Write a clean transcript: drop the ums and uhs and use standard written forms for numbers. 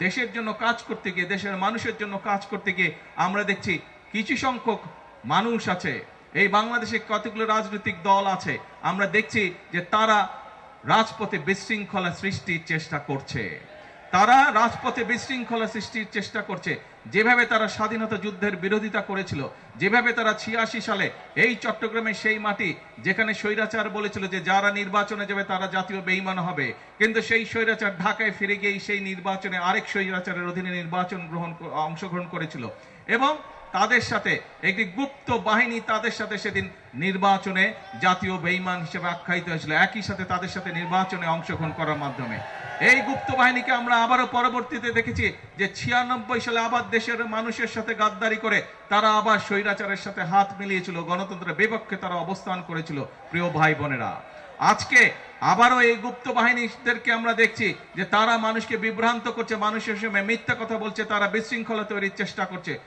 দেশের জন্য কাজ করতে গিয়ে, দেশের মানুষের জন্য কাজ করতে গিয়ে আমরা দেখছি কিছু সংখ্যক মানুষ আছে, এই বাংলাদেশে কতগুলো রাজনৈতিক দল আছে, আমরা দেখছি যে তারা রাজপথে বিশৃঙ্খলা সৃষ্টির চেষ্টা করছে। তারা রাজপথে বিশৃঙ্খলা সৃষ্টির চেষ্টা করছে। যেভাবে তারা স্বাধীনতা যুদ্ধের বিরোধিতা করেছিল, যেভাবে তারা 86 সালে এই চট্টগ্রামের সেই মাটি যেখানে স্বৈরাচার বলেছিল যে যারা নির্বাচনে যাবে তারা জাতীয় বেঈমান হবে, কিন্তু সেই স্বৈরাচার ঢাকায় ফিরে গিয়ে সেই নির্বাচনে আরেক স্বৈরাচারের অধীনে অংশগ্রহণ করেছিল এবং তাদের সাথে একটি গুপ্ত বাহিনী তাদের সাথে সেদিন নির্বাচনে জাতীয় বেঈমান হিসেবে আখ্যায়িত হয়েছিল, একই সাথে তাদের সাথে নির্বাচনে অংশগ্রহণ করার মাধ্যমে। এই গুপ্ত বাহিনীকে আমরা আবারও পরবর্তীতে দেখেছি যে 96 সালে আবার দেশের মানুষের সাথে গাদ্দারি করে তারা আবার স্বৈরাচারের সাথে হাত মিলিয়েছিল, গণতন্ত্রের বিপক্ষে তারা অবস্থান করেছিল। প্রিয় ভাই বোনেরা, আজকে আবারও এই গুপ্ত বাহিনীদেরকে আমরা দেখছি যে তারা মানুষকে বিভ্রান্ত করছে, মানুষের সঙ্গে মিথ্যা কথা বলছে, তারা বিশৃঙ্খলা তৈরির চেষ্টা করছে।